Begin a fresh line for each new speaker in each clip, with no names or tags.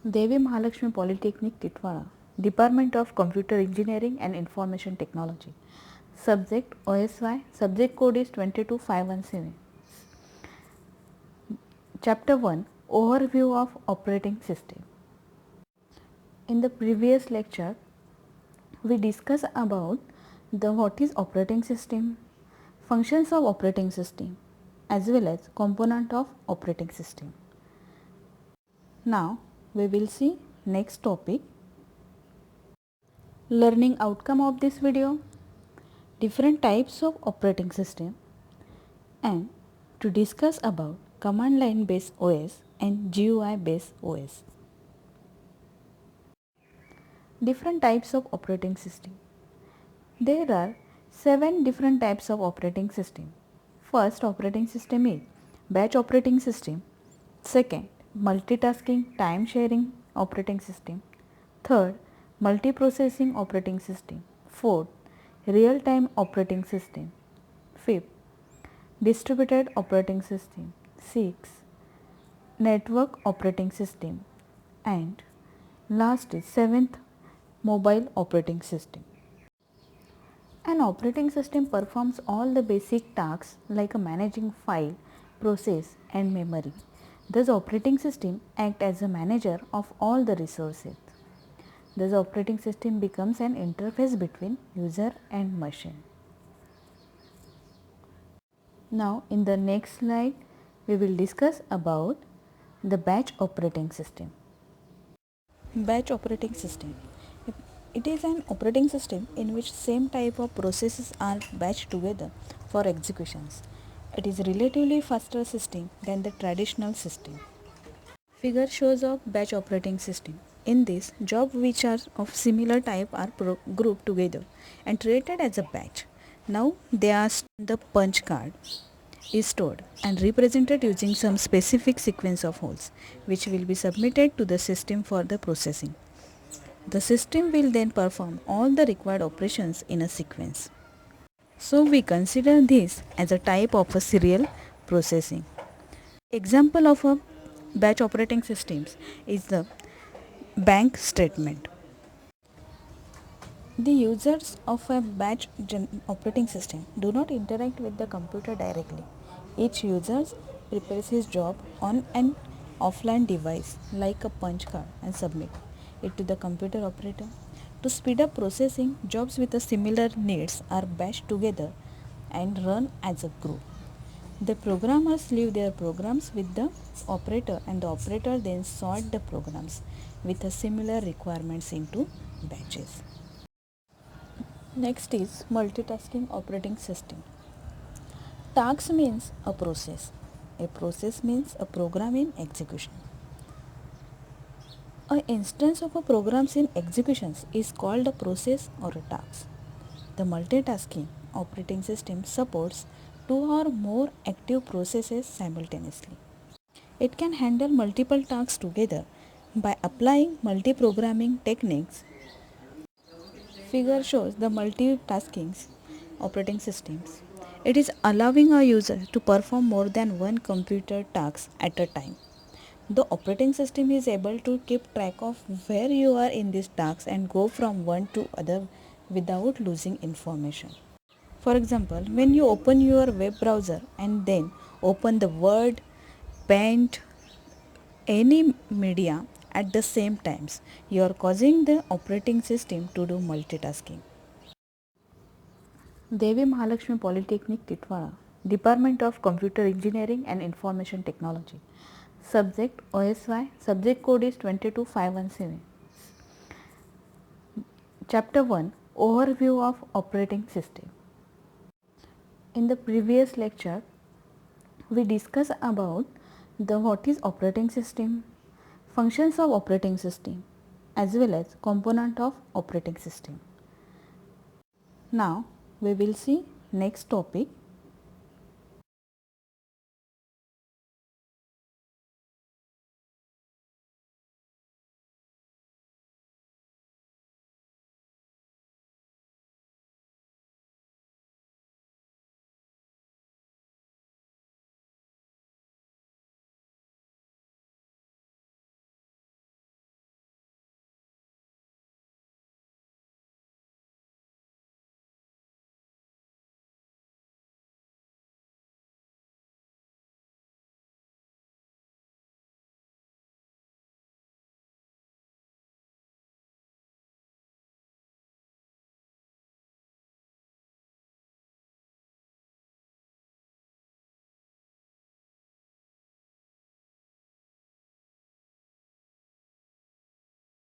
Devi Mahalakshmi Polytechnic Titwara, Department of Computer Engineering and Information Technology. Subject OSY, subject code is 22517. Chapter 1, Overview of Operating System. In the previous lecture, we discussed about the what is operating system, functions of operating system, as well as component of operating system. Now we will see next topic. Learning outcome of this video, different types of operating system, and to discuss about command line based OS and GUI based OS. Different types of operating system. There are 7 different types of operating system. First operating system is batch operating system. Second, multitasking time sharing operating system. Third, multiprocessing operating system. Fourth, real time operating system. Fifth, distributed operating system. Sixth, network operating system. And last is 7th, mobile operating system. An operating system performs all the basic tasks like managing file, process and memory. Thus operating system acts as a manager of all the resources. Thus operating system becomes an interface between user and machine. Now in the next slide we will discuss about the batch operating system. Batch operating system. It is an operating system in which same type of processes are batched together for executions. It is relatively faster system than the traditional system. Figure shows of batch operating system. In this, jobs which are of similar type are grouped together and treated as a batch. Now they are the punch card is stored and represented using some specific sequence of holes which will be submitted to the system for the processing. The system will then perform all the required operations in a sequence. So we consider this as a type of a serial processing. Example of a batch operating systems is the bank statement. The users of a batch operating system do not interact with the computer directly. Each user prepares his job on an offline device like a punch card and submit it to the computer operator. To speed up processing, jobs with a similar needs are batched together and run as a group. The programmers leave their programs with the operator and the operator then sort the programs with a similar requirements into batches. Next is multitasking operating system. Task means a process. A process means a program in execution. An instance of a programs in executions is called a process or a task. The multitasking operating system supports two or more active processes simultaneously. It can handle multiple tasks together by applying multi-programming techniques. Figure shows the multitasking operating systems. It is allowing a user to perform more than one computer task at a time. The operating system is able to keep track of where you are in this task and go from one to other without losing information. For example, when you open your web browser and then open the Word, Paint, any media at the same times, you are causing the operating system to do multitasking. Devi Mahalakshmi Polytechnic Titwara, Department of Computer Engineering and Information Technology. Subject OSY, subject code is 22517. Chapter 1, Overview of Operating System. In the previous lecture, we discussed about the what is operating system, functions of operating system, as well as component of operating system. Now we will see next topic.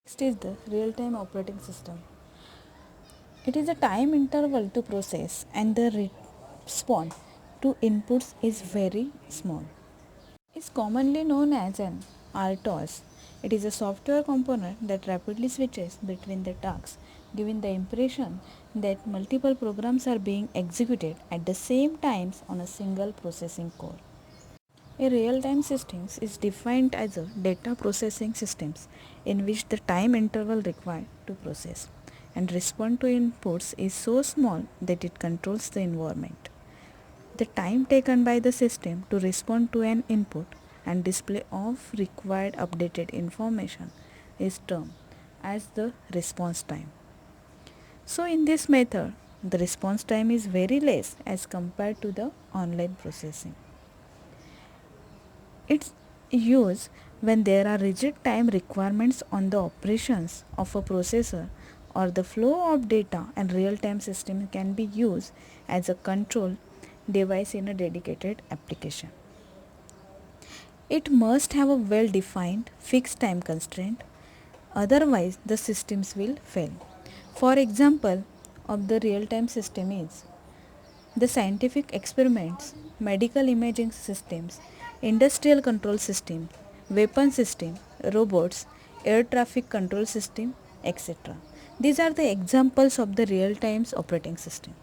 Next is the real-time operating system. It is a time interval to process and the response to inputs is very small. It's commonly known as an RTOS. It is a software component that rapidly switches between the tasks, giving the impression that multiple programs are being executed at the same time on a single processing core. A real-time system is defined as a data processing system in which the time interval required to process and respond to inputs is so small that it controls the environment. The time taken by the system to respond to an input and display of required updated information is termed as the response time. So in this method, the response time is very less as compared to the online processing. It's used when there are rigid time requirements on the operations of a processor or the flow of data and real-time system can be used as a control device in a dedicated application. It must have a well-defined fixed time constraint, otherwise the systems will fail. For example of the real-time system is the scientific experiments, medical imaging systems, industrial control system, weapon system, robots, air traffic control system, etc. These are the examples of the real-time operating system.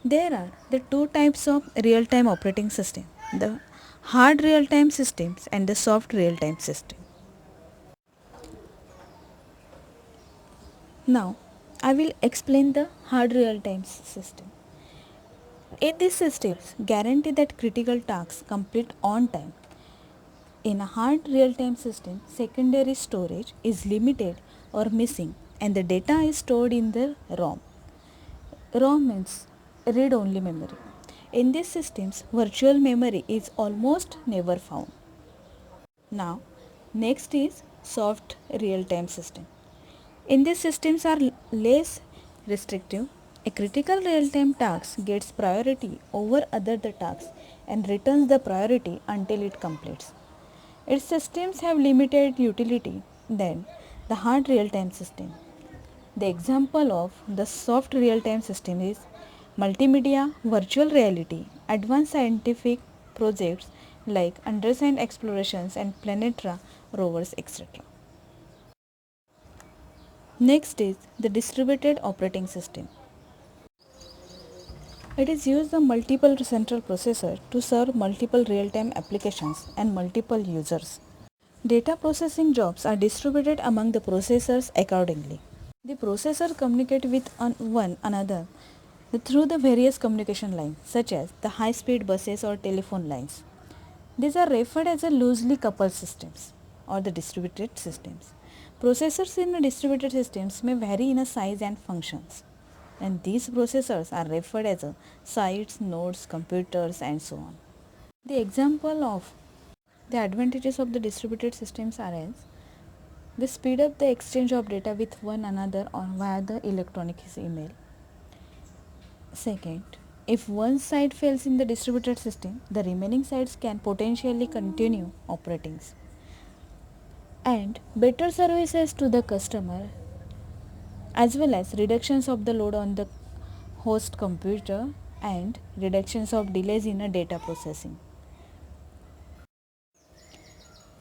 There are the two types of real-time operating system, the hard real-time systems and the soft real-time system. Now, I will explain the hard real-time system. In these systems, guarantee that critical tasks complete on time. In a hard real-time system, secondary storage is limited or missing and the data is stored in the ROM. ROM means read-only memory. In these systems, virtual memory is almost never found. Now, next is soft real-time system. In these systems are less restrictive. A critical real-time task gets priority over other the tasks and returns the priority until it completes. Its systems have limited utility than the hard real-time system. The example of the soft real-time system is multimedia, virtual reality, advanced scientific projects like undersea explorations and Planetara rovers, etc. Next is the distributed operating system. It is used the multiple central processor to serve multiple real-time applications and multiple users. Data processing jobs are distributed among the processors accordingly. The processor communicate with one another through the various communication lines such as the high-speed buses or telephone lines. These are referred as a loosely coupled systems or the distributed systems. Processors in distributed systems may vary in a size and functions, and these processors are referred as a sites, nodes, computers, and so on. The example of the advantages of the distributed systems are as they speed up the exchange of data with one another or via the electronic email. Second, if one site fails in the distributed system, the remaining sites can potentially continue operating. And better services to the customer as well as reductions of the load on the host computer and reductions of delays in a data processing.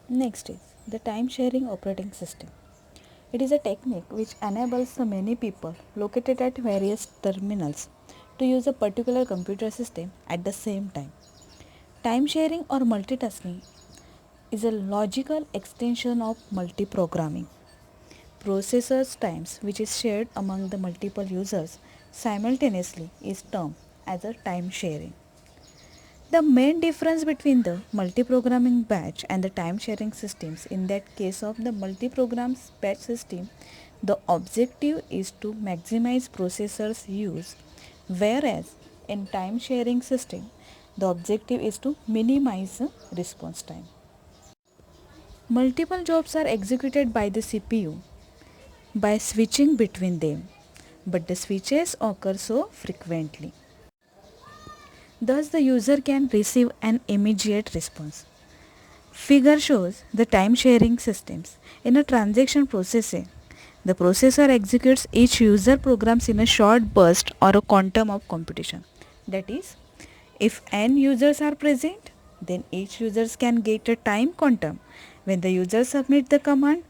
Next is the time sharing operating system. It is a technique which enables the many people located at various terminals to use a particular computer system at the same time. Time sharing or multitasking is a logical extension of multiprogramming. Processors times which is shared among the multiple users simultaneously is termed as a time sharing. The main difference between the multiprogramming batch and the time sharing systems in that case of the multiprogram batch system, the objective is to maximize processors use, whereas in time sharing system, the objective is to minimize response time. Multiple jobs are executed by the CPU by switching between them, but the switches occur so frequently. Thus, the user can receive an immediate response. Figure shows the time sharing systems. In a transaction processing, the processor executes each user programs in a short burst or a quantum of computation. That is, if n users are present, then each users can get a time quantum. When the user submits the command,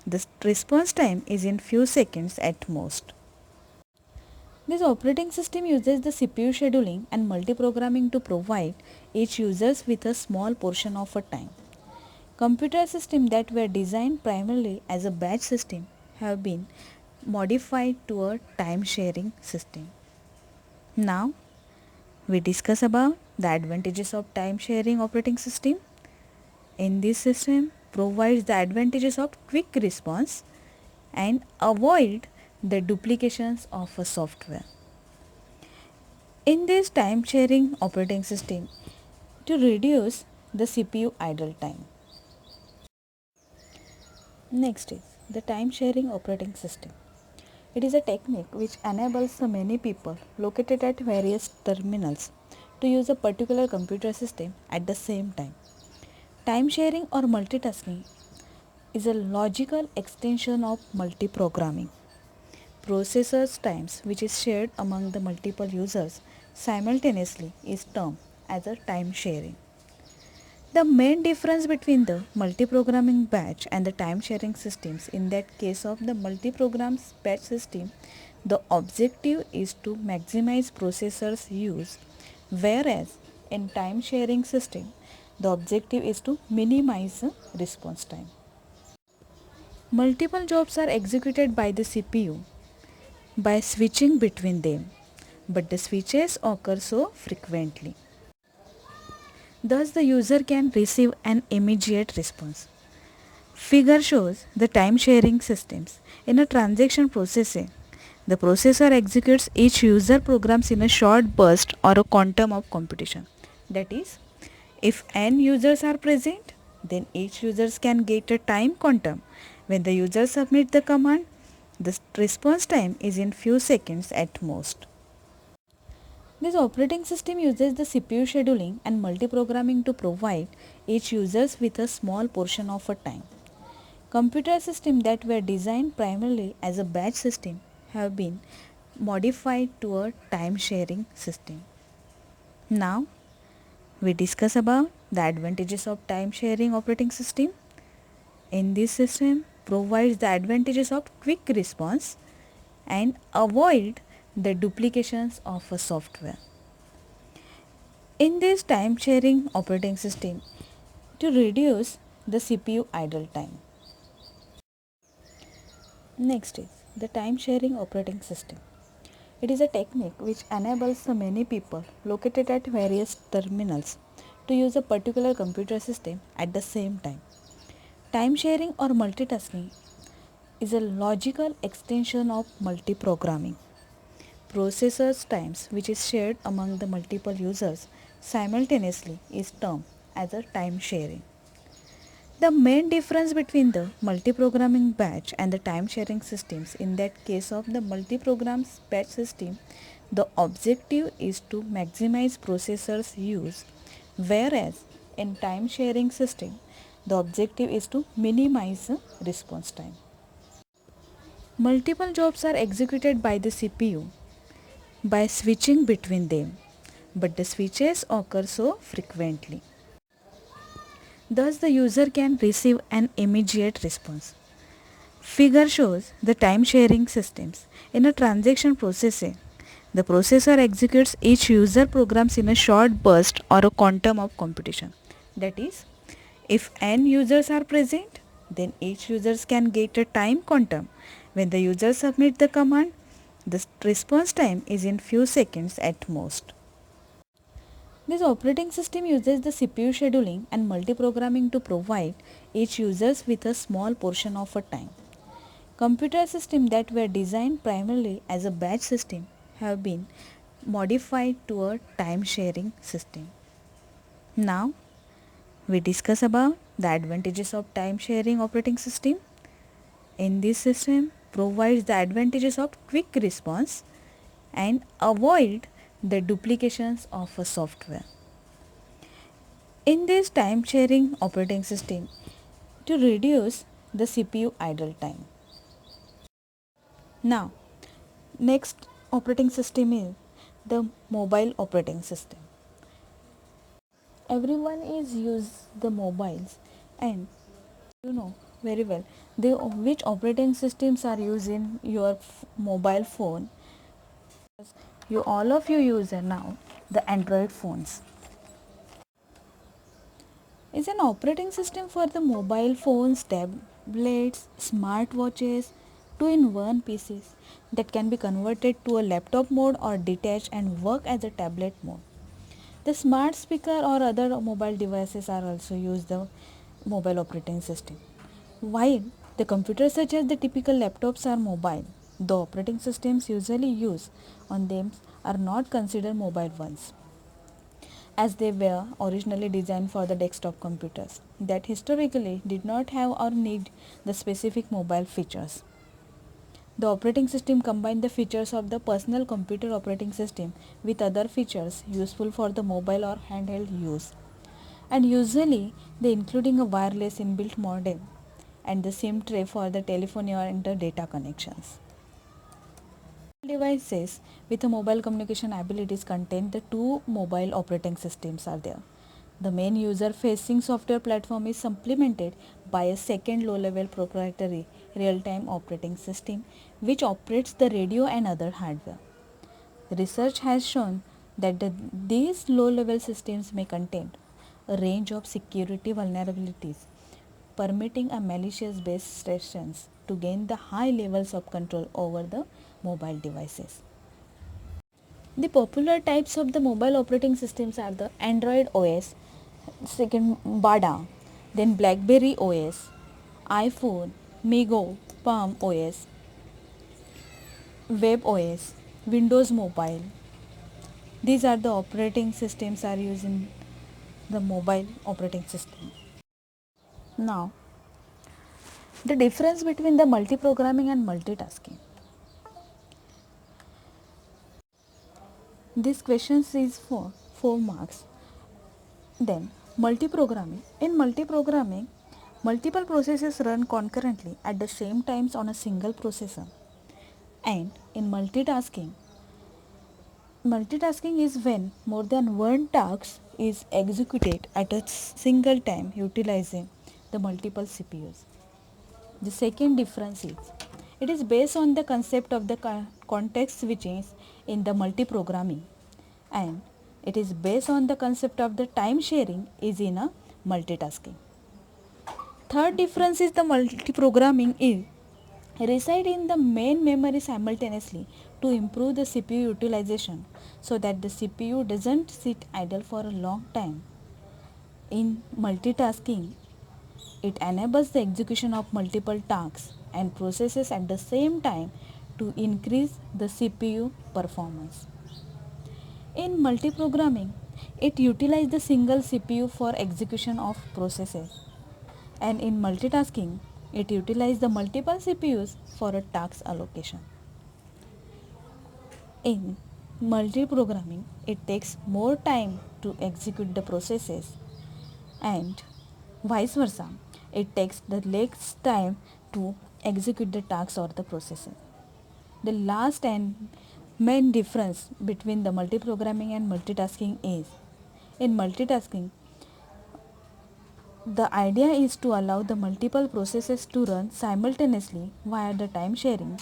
the response time is in few seconds at most. This operating system uses the CPU scheduling and multiprogramming to provide each users with a small portion of a time. Computer systems that were designed primarily as a batch system have been modified to a time sharing system. Now we discuss about the advantages of time sharing operating system. In this system provides the advantages of quick response and avoid the duplications of a software. In this time sharing operating system to reduce the CPU idle time. Next is the time sharing operating system. It is a technique which enables the many people located at various terminals to use a particular computer system at the same time. Time sharing or multitasking is a logical extension of multiprogramming. Processors times which is shared among the multiple users simultaneously is termed as a time sharing. The main difference between the multiprogramming batch and the time sharing systems, in that case of the multiprograms batch system, the objective is to maximize processors use, whereas in time sharing system the objective is to minimize response time. Multiple jobs are executed by the CPU by switching between them, but the switches occur so frequently. Thus, the user can receive an immediate response. Figure shows the time sharing systems. In a transaction processing, the processor executes each user programs in a short burst or a quantum of computation. That is, if n users are present, then each users can get a time quantum. When the user submits the command, the response time is in few seconds at most. This operating system uses the CPU scheduling and multiprogramming to provide each users with a small portion of a time. Computer systems that were designed primarily as a batch system have been modified to a time sharing system. Now we discuss about the advantages of time sharing operating system. In this system provides the advantages of quick response and avoid the duplications of a software. In this time sharing operating system to reduce the CPU idle time. Next is the time sharing operating system. It is a technique which enables the many people located at various terminals to use a particular computer system at the same time. Time sharing or multitasking is a logical extension of multiprogramming. Processors times which is shared among the multiple users simultaneously is termed as a time sharing. The main difference between the multiprogramming batch and the time sharing systems, in that case of the multiprograms batch system, the objective is to maximize processors use, whereas in time sharing system the objective is to minimize response time. Multiple jobs are executed by the CPU by switching between them, but the switches occur so frequently. Thus, the user can receive an immediate response. Figure shows the time sharing systems. In a transaction processing, the processor executes each user programs in a short burst or a quantum of computation. That is, if n users are present, then each users can get a time quantum. When the user submits the command, the response time is in few seconds at most. This operating system uses the CPU scheduling and multiprogramming to provide each users with a small portion of a time. Computer systems that were designed primarily as a batch system have been modified to a time sharing system. Now we discuss about the advantages of time sharing operating system. In this system provides the advantages of quick response and avoid the duplications of a software. In this time sharing operating system to reduce the CPU idle time. Now, next operating system is the mobile operating system. Everyone is use the mobiles, and you know very well the which operating systems are used in your mobile phone. You all of you use now the Android phones. Is an operating system for the mobile phones, tablets, smartwatches, two-in-one PCs that can be converted to a laptop mode or detached and work as a tablet mode. The smart speaker or other mobile devices are also used the mobile operating system. While the computers such as the typical laptops are mobile, the operating systems usually used on them are not considered mobile ones, as they were originally designed for the desktop computers that historically did not have or need the specific mobile features. The operating system combined the features of the personal computer operating system with other features useful for the mobile or handheld use, and usually they including a wireless inbuilt modem and the SIM tray for the telephony or inter data connections. Devices with a mobile communication abilities contain the two mobile operating systems are there. The main user facing software platform is supplemented by a second low level proprietary real time operating system which operates the radio and other hardware. Research has shown that these low level systems may contain a range of security vulnerabilities, permitting a malicious base stations to gain the high levels of control over the mobile devices. The popular types of the mobile operating systems are the Android OS, second Bada, then BlackBerry OS, iPhone, Migo, Palm OS, Web OS, Windows Mobile. These are the operating systems are used in the mobile operating system. Now, the difference between the multiprogramming and multitasking. This question is for 4 marks. Then, multiprogramming. In multiprogramming, multiple processes run concurrently at the same times on a single processor. And in multitasking is when more than one task is executed at a single time utilizing the multiple CPUs. The second difference is it is based on the concept of the context switching in the multiprogramming, and it is based on the concept of the time sharing is in a multitasking. Third difference is the multiprogramming is reside in the main memory simultaneously to improve the CPU utilization so that the CPU doesn't sit idle for a long time. In multitasking, it enables the execution of multiple tasks and processes at the same time to increase the CPU performance. In multiprogramming, it utilizes the single CPU for execution of processes, and in multitasking, it utilizes the multiple CPUs for a task allocation. In multiprogramming, it takes more time to execute the processes, and vice versa, it takes the less time to execute the tasks or the processes. The last and main difference between the multiprogramming and multitasking is in multitasking, the idea is to allow the multiple processes to run simultaneously via the time sharing,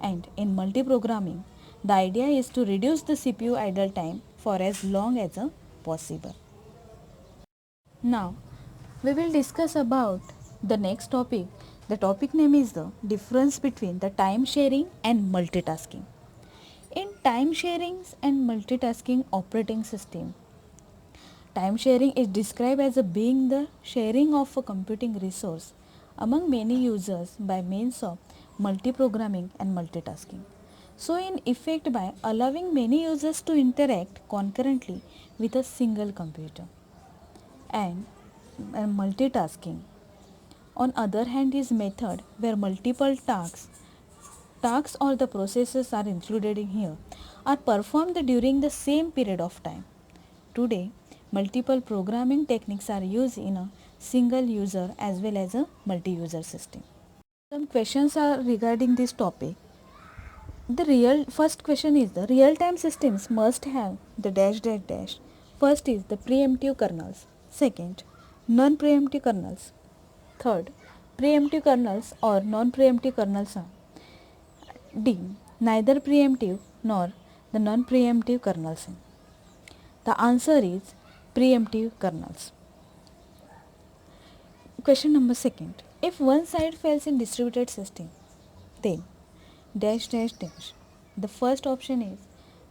and in multiprogramming, the idea is to reduce the CPU idle time for as long as possible. Now, we will discuss about the next topic. The topic name is the difference between the time sharing and multitasking. In time sharing and multitasking operating system, time sharing is described as a being the sharing of a computing resource among many users by means of multiprogramming and multitasking. So in effect by allowing many users to interact concurrently with a single computer. And multitasking on other hand is method where multiple tasks or the processes are included in here are performed during the same period of time. Today Multiple programming techniques are used in a single user as well as a multi-user system. Some questions are regarding this topic. The real first question is the real-time systems must have the dash dash dash. First is the preemptive kernels. Second, non-preemptive kernels. Third, preemptive kernels or non-preemptive kernels are D. Neither preemptive nor the non-preemptive kernels. The answer is preemptive kernels. Question number second. If one side fails in distributed system, then dash dash dash. The first option is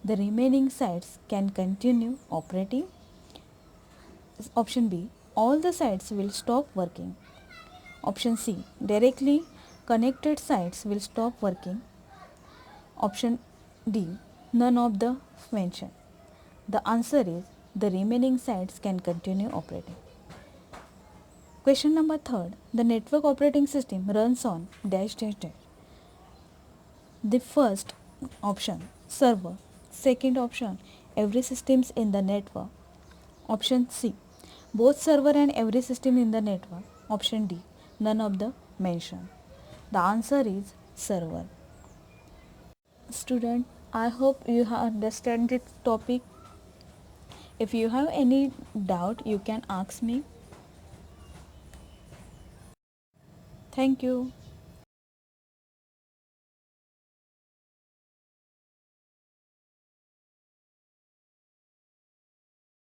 the remaining sites can continue operating. Option B, all the sites will stop working. Option C, directly connected sites will stop working. Option D, none of the mentioned. The answer is the remaining sites can continue operating. Question number third. The network operating system runs on dash dash dash. The first option server. Second option every systems in the network. Option C both server and every system in the network. Option D none of the mentioned. The answer is server. Student, I hope you have understand this topic. If you have any doubt, you can ask me. Thank you.